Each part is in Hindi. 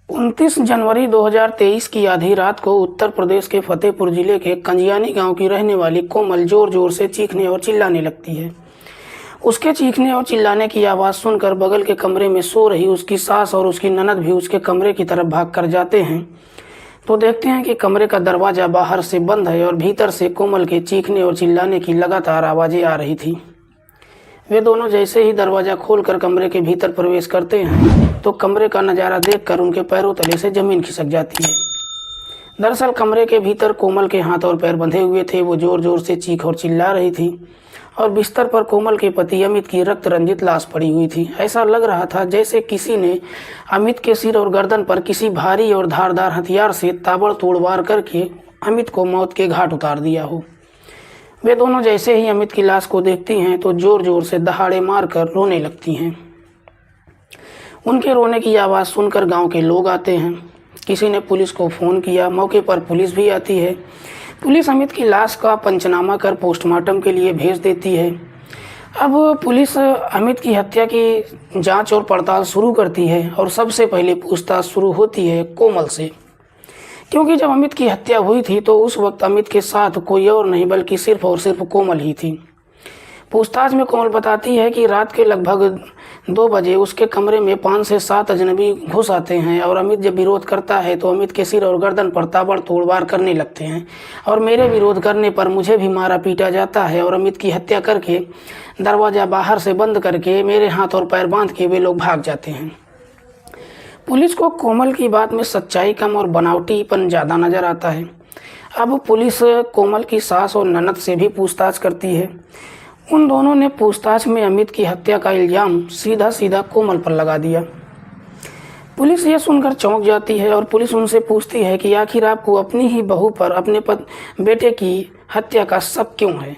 29 जनवरी 2023 की आधी रात को उत्तर प्रदेश के फतेहपुर जिले के कंजियानी गांव की रहने वाली कोमल जोर जोर से चीखने और चिल्लाने लगती है। उसके चीखने और चिल्लाने की आवाज़ सुनकर बगल के कमरे में सो रही उसकी सास और उसकी ननद भी उसके कमरे की तरफ भाग कर जाते हैं तो देखते हैं कि कमरे का दरवाज़ा बाहर से बंद है और भीतर से कोमल के चीखने और चिल्लाने की लगातार आवाज़ें आ रही थी। वे दोनों जैसे ही दरवाज़ा खोलकर कमरे के भीतर प्रवेश करते हैं तो कमरे का नज़ारा देखकर उनके पैरों तले से ज़मीन खिसक जाती है। दरअसल कमरे के भीतर कोमल के हाथ और पैर बंधे हुए थे। वो ज़ोर ज़ोर से चीख और चिल्ला रही थी और बिस्तर पर कोमल के पति अमित की रक्त रंजित लाश पड़ी हुई थी। ऐसा लग रहा था जैसे किसी ने अमित के सिर और गर्दन पर किसी भारी और धारदार हथियार से ताबड़तोड़ वार करके अमित को मौत के घाट उतार दिया हो। वे दोनों जैसे ही अमित की लाश को देखती हैं तो जोर जोर से दहाड़े मारकर रोने लगती हैं। उनके रोने की आवाज़ सुनकर गांव के लोग आते हैं। किसी ने पुलिस को फ़ोन किया। मौके पर पुलिस भी आती है। पुलिस अमित की लाश का पंचनामा कर पोस्टमार्टम के लिए भेज देती है। अब पुलिस अमित की हत्या की जांच और पड़ताल शुरू करती है और सबसे पहले पूछताछ शुरू होती है कोमल से, क्योंकि जब अमित की हत्या हुई थी तो उस वक्त अमित के साथ कोई और नहीं बल्कि सिर्फ और सिर्फ कोमल ही थी। पूछताछ में कोमल बताती है कि रात के लगभग 2 बजे उसके कमरे में 5 से 7 अजनबी घुस आते हैं और अमित जब विरोध करता है तो अमित के सिर और गर्दन पर ताबड़तोड़ वार करने लगते हैं और मेरे विरोध करने पर मुझे भी मारा पीटा जाता है और अमित की हत्या करके दरवाज़ा बाहर से बंद करके मेरे हाथ और पैर बांध के वे लोग भाग जाते हैं। पुलिस को कोमल की बात में सच्चाई कम और बनावटीपन ज़्यादा नज़र आता है। अब पुलिस कोमल की सास और ननद से भी पूछताछ करती है। उन दोनों ने पूछताछ में अमित की हत्या का इल्ज़ाम सीधा सीधा कोमल पर लगा दिया। पुलिस ये सुनकर चौंक जाती है और पुलिस उनसे पूछती है कि आखिर आपको अपनी ही बहू पर अपने बेटे की हत्या का शक क्यों है।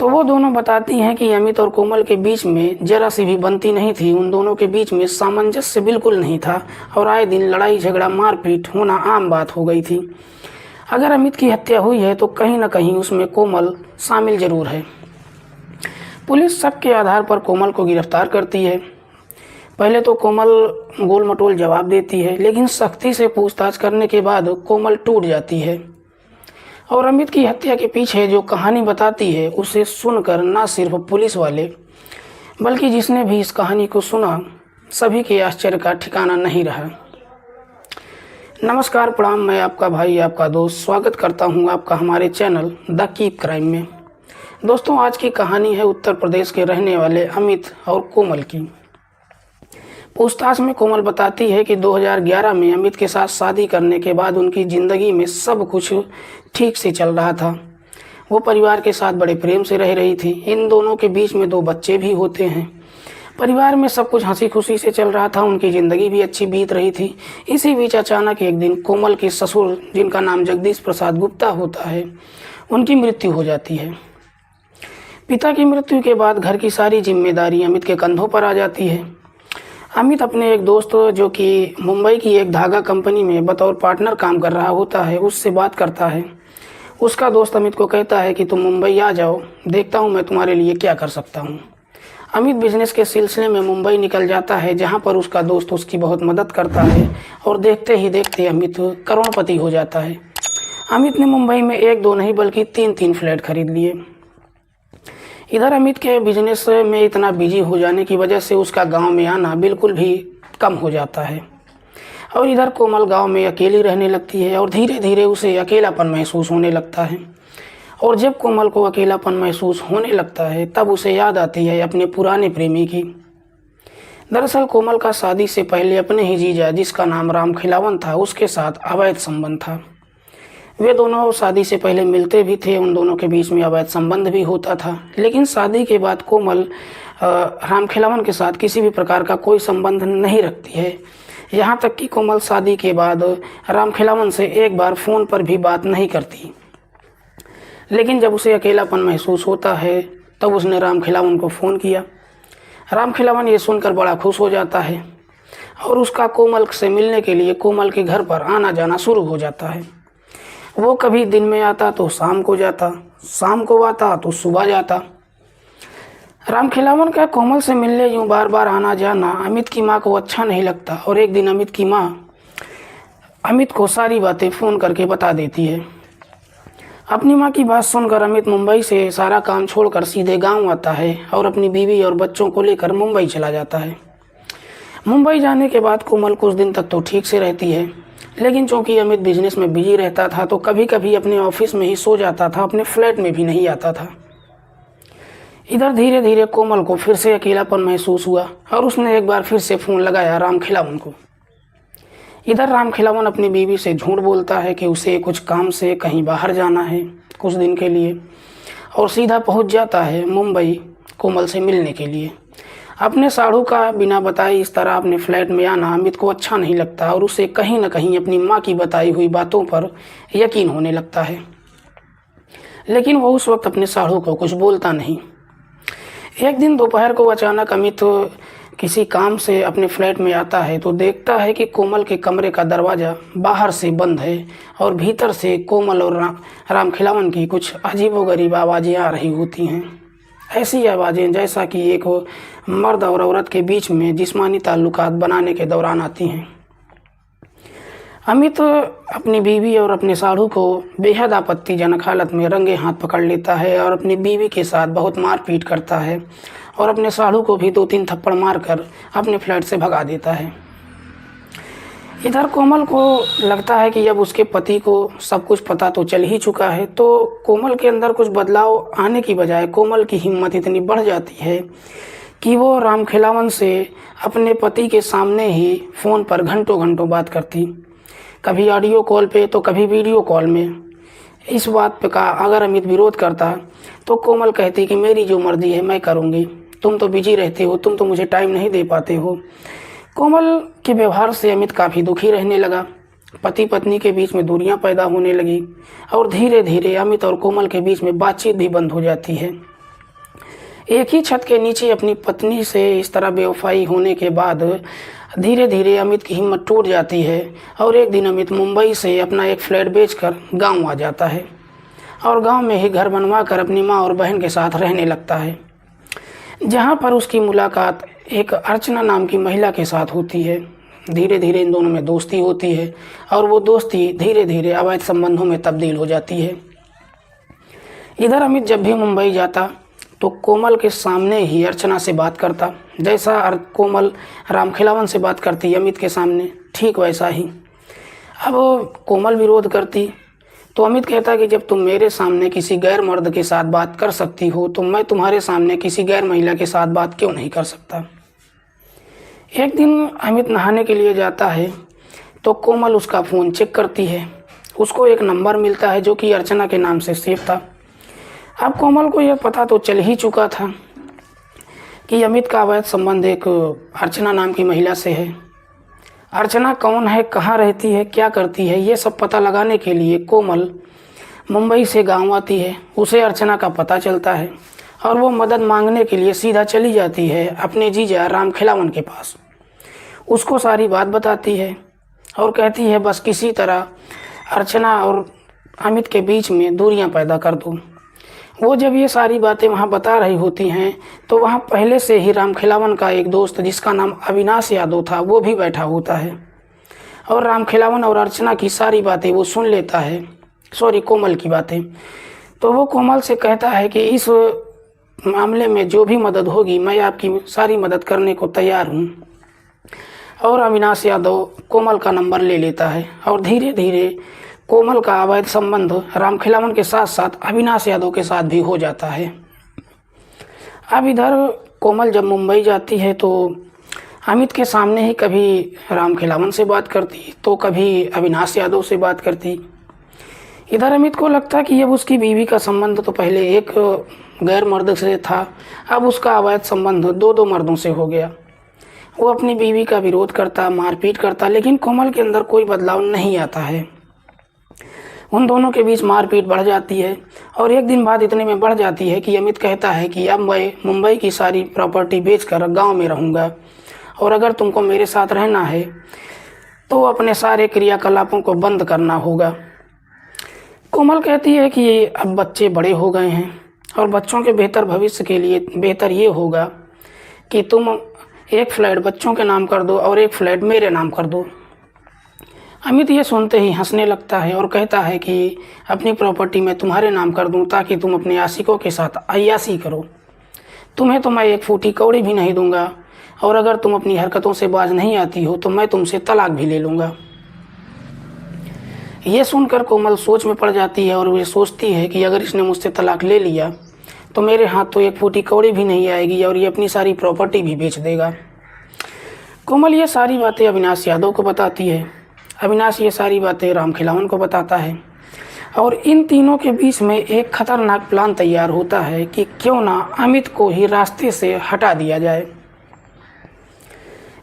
तो वो दोनों बताती हैं कि अमित और कोमल के बीच में जरा सी भी बनती नहीं थी। उन दोनों के बीच में सामंजस्य बिल्कुल नहीं था और आए दिन लड़ाई झगड़ा मारपीट होना आम बात हो गई थी। अगर अमित की हत्या हुई है तो कहीं ना कहीं उसमें कोमल शामिल जरूर है। पुलिस शक के आधार पर कोमल को गिरफ्तार करती है। पहले तो कोमल गोल मटोल जवाब देती है, लेकिन सख्ती से पूछताछ करने के बाद कोमल टूट जाती है और अमित की हत्या के पीछे जो कहानी बताती है उसे सुनकर न सिर्फ पुलिस वाले बल्कि जिसने भी इस कहानी को सुना सभी के आश्चर्य का ठिकाना नहीं रहा। नमस्कार, प्रणाम। मैं आपका भाई, आपका दोस्त स्वागत करता हूं आपका हमारे चैनल द कीप क्राइम में। दोस्तों, आज की कहानी है उत्तर प्रदेश के रहने वाले अमित और कोमल की। पूछताछ में कोमल बताती है कि 2011 में अमित के साथ शादी करने के बाद उनकी ज़िंदगी में सब कुछ ठीक से चल रहा था। वो परिवार के साथ बड़े प्रेम से रह रही थी। इन दोनों के बीच में 2 बच्चे भी होते हैं। परिवार में सब कुछ हंसी खुशी से चल रहा था। उनकी ज़िंदगी भी अच्छी बीत रही थी। इसी बीच अचानक एक दिन कोमल के ससुर, जिनका नाम जगदीश प्रसाद गुप्ता होता है, उनकी मृत्यु हो जाती है। पिता की मृत्यु के बाद घर की सारी जिम्मेदारी अमित के कंधों पर आ जाती है। अमित अपने एक दोस्त, जो कि मुंबई की एक धागा कंपनी में बतौर पार्टनर काम कर रहा होता है, उससे बात करता है। उसका दोस्त अमित को कहता है कि तुम मुंबई आ जाओ, देखता हूँ मैं तुम्हारे लिए क्या कर सकता हूँ। अमित बिजनेस के सिलसिले में मुंबई निकल जाता है, जहाँ पर उसका दोस्त उसकी बहुत मदद करता है और देखते ही देखते अमित करोड़पति हो जाता है। अमित ने मुंबई में 1-2 नहीं बल्कि 3-3 फ्लैट खरीद लिए। इधर अमित के बिजनेस में इतना बिजी हो जाने की वजह से उसका गांव में आना बिल्कुल भी कम हो जाता है और इधर कोमल गांव में अकेली रहने लगती है और धीरे धीरे उसे अकेलापन महसूस होने लगता है। और जब कोमल को अकेलापन महसूस होने लगता है तब उसे याद आती है अपने पुराने प्रेमी की। दरअसल कोमल का शादी से पहले अपने ही जीजा, जिसका नाम राम खिलावन था, उसके साथ अवैध संबंध था। वे दोनों शादी से पहले मिलते भी थे। उन दोनों के बीच में अवैध संबंध भी होता था। लेकिन शादी के बाद कोमल राम खिलावन के साथ किसी भी प्रकार का कोई संबंध नहीं रखती है। यहाँ तक कि कोमल शादी के बाद राम खिलावन से एक बार फ़ोन पर भी बात नहीं करती। लेकिन जब उसे अकेलापन महसूस होता है तब उसने राम खिलावन को फ़ोन किया। राम खिलावन ये सुनकर बड़ा खुश हो जाता है और उसका कोमल से मिलने के लिए कोमल के घर पर आना जाना शुरू हो जाता है। वो कभी दिन में आता तो शाम को जाता, शाम को आता तो सुबह जाता। राम खिलावन का कोमल से मिलने यूँ बार बार आना जाना अमित की माँ को अच्छा नहीं लगता और एक दिन अमित की माँ अमित को सारी बातें फ़ोन करके बता देती है। अपनी माँ की बात सुनकर अमित मुंबई से सारा काम छोड़कर सीधे गांव आता है और अपनी बीवी और बच्चों को लेकर मुंबई चला जाता है। मुंबई जाने के बाद कोमल कुछ दिन तक तो ठीक से रहती है, लेकिन चूंकि अमित बिजनेस में बिजी रहता था तो कभी कभी अपने ऑफिस में ही सो जाता था, अपने फ्लैट में भी नहीं आता था। इधर धीरे धीरे कोमल को फिर से अकेलापन महसूस हुआ और उसने एक बार फिर से फ़ोन लगाया रामखिलावन को। इधर रामखिलावन अपनी बीवी से झूठ बोलता है कि उसे कुछ काम से कहीं बाहर जाना है कुछ दिन के लिए, और सीधा पहुंच जाता है मुंबई कोमल से मिलने के लिए। अपने साढ़ू का बिना बताए इस तरह अपने फ्लैट में आना अमित को अच्छा नहीं लगता और उसे कहीं न कहीं अपनी माँ की बताई हुई बातों पर यकीन होने लगता है, लेकिन वो उस वक्त अपने साढ़ू को कुछ बोलता नहीं। एक दिन दोपहर को अचानक अमित किसी काम से अपने फ्लैट में आता है तो देखता है कि कोमल के कमरे का दरवाज़ा बाहर से बंद है और भीतर से कोमल और रामखिलावन की कुछ अजीबोगरीब आवाज़ें आ रही होती हैं। ऐसी आवाज़ें जैसा कि एक मर्द और औरत के बीच में जिस्मानी ताल्लुकात बनाने के दौरान आती हैं। अमित अपनी बीवी और अपने साढ़ू को बेहद आपत्तिजनक हालत में रंगे हाथ पकड़ लेता है और अपनी बीवी के साथ बहुत मारपीट करता है और अपने साढ़ू को भी 2-3 थप्पड़ मारकर अपने फ्लैट से भगा देता है। इधर कोमल को लगता है कि अब उसके पति को सब कुछ पता तो चल ही चुका है, तो कोमल के अंदर कुछ बदलाव आने की बजाय कोमल की हिम्मत इतनी बढ़ जाती है कि वो रामखिलावन से अपने पति के सामने ही फ़ोन पर घंटों घंटों बात करती, कभी ऑडियो कॉल पे तो कभी वीडियो कॉल में। इस बात पे का अगर अमित विरोध करता तो कोमल कहती कि मेरी जो मर्जी है मैं करूँगी, तुम तो बिजी रहते हो, तुम तो मुझे टाइम नहीं दे पाते हो। कोमल के व्यवहार से अमित काफ़ी दुखी रहने लगा। पति पत्नी के बीच में दूरियां पैदा होने लगी और धीरे धीरे अमित और कोमल के बीच में बातचीत भी बंद हो जाती है। एक ही छत के नीचे अपनी पत्नी से इस तरह बेवफाई होने के बाद धीरे धीरे अमित की हिम्मत टूट जाती है और एक दिन अमित मुंबई से अपना एक फ्लैट बेचकर गांव आ जाता है और गांव में ही घर बनवा कर अपनी माँ और बहन के साथ रहने लगता है, जहां पर उसकी मुलाकात एक अर्चना नाम की महिला के साथ होती है। धीरे धीरे इन दोनों में दोस्ती होती है और वो दोस्ती धीरे धीरे अवैध संबंधों में तब्दील हो जाती है। इधर अमित जब भी मुंबई जाता तो कोमल के सामने ही अर्चना से बात करता, जैसा कोमल रामखिलावन से बात करती अमित के सामने, ठीक वैसा ही। अब कोमल विरोध करती तो अमित कहता कि जब तुम मेरे सामने किसी गैर मर्द के साथ बात कर सकती हो तो मैं तुम्हारे सामने किसी गैर महिला के साथ बात क्यों नहीं कर सकता। एक दिन अमित नहाने के लिए जाता है तो कोमल उसका फ़ोन चेक करती है। उसको एक नंबर मिलता है जो कि अर्चना के नाम से सेव था। अब कोमल को यह पता तो चल ही चुका था कि अमित का अवैध संबंध एक अर्चना नाम की महिला से है। अर्चना कौन है, कहाँ रहती है, क्या करती है, ये सब पता लगाने के लिए कोमल मुंबई से गांव आती है। उसे अर्चना का पता चलता है और वो मदद मांगने के लिए सीधा चली जाती है अपने जीजा रामखिलावन के पास। उसको सारी बात बताती है और कहती है बस किसी तरह अर्चना और अमित के बीच में दूरियां पैदा कर दो। वो जब ये सारी बातें वहाँ बता रही होती हैं तो वहाँ पहले से ही रामखिलावन का एक दोस्त जिसका नाम अविनाश यादव था वो भी बैठा होता है और रामखिलावन और अर्चना की सारी बातें वो सुन लेता है, कोमल की बातें। तो वो कोमल से कहता है कि इस मामले में जो भी मदद होगी मैं आपकी सारी मदद करने को तैयार हूँ। और अविनाश यादव कोमल का नंबर ले लेता है और धीरे धीरे कोमल का अवैध संबंध रामखिलावन के साथ साथ अविनाश यादव के साथ भी हो जाता है। अब इधर कोमल जब मुंबई जाती है तो अमित के सामने ही कभी रामखिलावन से बात करती तो कभी अविनाश यादव से बात करती। इधर अमित को लगता कि अब उसकी बीवी का संबंध तो पहले एक गैर मर्द से था, अब उसका अवैध संबंध 2 मर्दों से हो गया। वो अपनी बीवी का विरोध करता, मारपीट करता, लेकिन कोमल के अंदर कोई बदलाव नहीं आता है। उन दोनों के बीच मारपीट बढ़ जाती है और एक दिन बाद इतने में बढ़ जाती है कि अमित कहता है कि अब मैं मुंबई की सारी प्रॉपर्टी बेचकर गांव में रहूंगा और अगर तुमको मेरे साथ रहना है तो अपने सारे क्रियाकलापों को बंद करना होगा। कोमल कहती है कि अब बच्चे बड़े हो गए हैं और बच्चों के बेहतर भविष्य के लिए बेहतर ये होगा कि तुम एक फ्लैट बच्चों के नाम कर दो और एक फ्लैट मेरे नाम कर दो। अमित ये सुनते ही हंसने लगता है और कहता है कि अपनी प्रॉपर्टी मैं तुम्हारे नाम कर दूं ताकि तुम अपने आशिकों के साथ अय्याशी करो। तुम्हें तो मैं एक फूटी कौड़ी भी नहीं दूंगा और अगर तुम अपनी हरकतों से बाज नहीं आती हो तो मैं तुमसे तलाक भी ले लूँगा। ये सुनकर कोमल सोच में पड़ जाती है और वे सोचती है कि अगर इसने मुझसे तलाक ले लिया तो मेरे हाथ तो एक फूटी कौड़ी भी नहीं आएगी और ये अपनी सारी प्रॉपर्टी भी बेच देगा। कोमल ये सारी बातें अविनाश यादव को बताती है। अविनाश ये सारी बातें राम खिलावन को बताता है और इन तीनों के बीच में एक खतरनाक प्लान तैयार होता है कि क्यों ना अमित को ही रास्ते से हटा दिया जाए।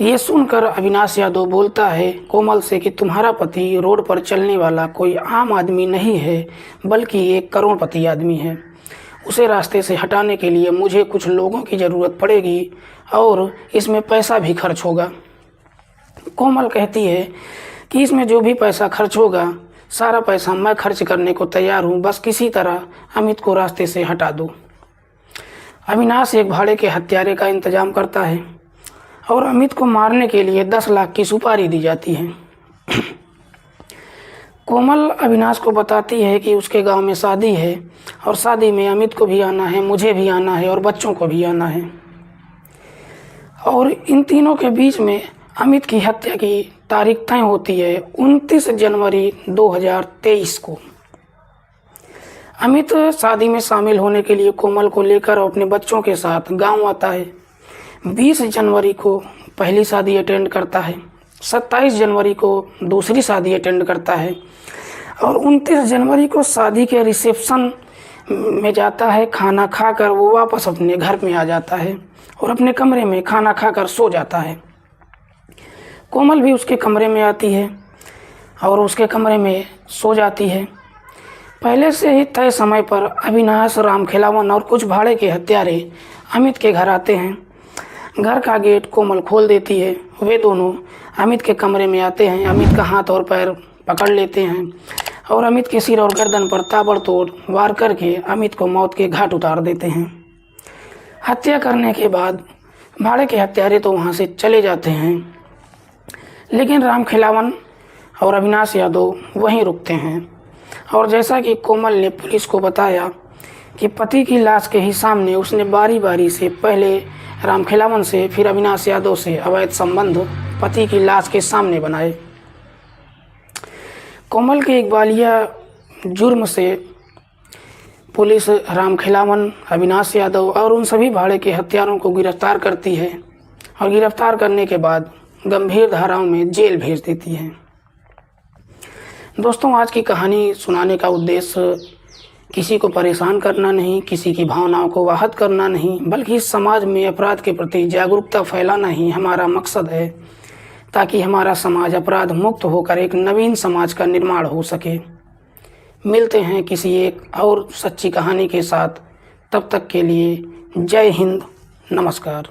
ये सुनकर अविनाश यादव बोलता है कोमल से कि तुम्हारा पति रोड पर चलने वाला कोई आम आदमी नहीं है बल्कि एक करोड़पति आदमी है। उसे रास्ते से हटाने के लिए मुझे कुछ लोगों की ज़रूरत पड़ेगी और इसमें पैसा भी खर्च होगा। कोमल कहती है कि इसमें जो भी पैसा खर्च होगा सारा पैसा मैं खर्च करने को तैयार हूँ, बस किसी तरह अमित को रास्ते से हटा दो। अविनाश एक भाड़े के हत्यारे का इंतजाम करता है और अमित को मारने के लिए 10 लाख की सुपारी दी जाती है। कोमल अविनाश को बताती है कि उसके गांव में शादी है और शादी में अमित को भी आना है, मुझे भी आना है और बच्चों को भी आना है। और इन तीनों के बीच में अमित की हत्या की तारीख तय होती है 29 जनवरी 2023 को। अमित शादी में शामिल होने के लिए कोमल को लेकर अपने बच्चों के साथ गांव आता है। 20 जनवरी को पहली शादी अटेंड करता है, 27 जनवरी को दूसरी शादी अटेंड करता है और 29 जनवरी को शादी के रिसेप्शन में जाता है। खाना खाकर वो वापस अपने घर में आ जाता है और अपने कमरे में खाना खाकर सो जाता है। कोमल भी उसके कमरे में आती है और उसके कमरे में सो जाती है। पहले से ही तय समय पर अविनाश, राम खिलावन और कुछ भाड़े के हत्यारे अमित के घर आते हैं। घर का गेट कोमल खोल देती है। वे दोनों अमित के कमरे में आते हैं, अमित का हाथ और पैर पकड़ लेते हैं और अमित के सिर और गर्दन पर ताबड़तोड़ वार करके अमित को मौत के घाट उतार देते हैं। हत्या करने के बाद भाड़े के हत्यारे तो वहाँ से चले जाते हैं, लेकिन राम खिलावन और अविनाश यादव वहीं रुकते हैं। और जैसा कि कोमल ने पुलिस को बताया कि पति की लाश के ही सामने उसने बारी बारी से पहले राम खिलावन से फिर अविनाश यादव से अवैध संबंध पति की लाश के सामने बनाए। कोमल के इकबालिया जुर्म से पुलिस राम खिलावन, अविनाश यादव और उन सभी भाड़े के हत्यारों को गिरफ्तार करती है और गिरफ्तार करने के बाद गंभीर धाराओं में जेल भेज देती है। दोस्तों, आज की कहानी सुनाने का उद्देश्य किसी को परेशान करना नहीं, किसी की भावनाओं को आहत करना नहीं, बल्कि समाज में अपराध के प्रति जागरूकता फैलाना ही हमारा मकसद है, ताकि हमारा समाज अपराध मुक्त होकर एक नवीन समाज का निर्माण हो सके। मिलते हैं किसी एक और सच्ची कहानी के साथ। तब तक के लिए जय हिंद, नमस्कार।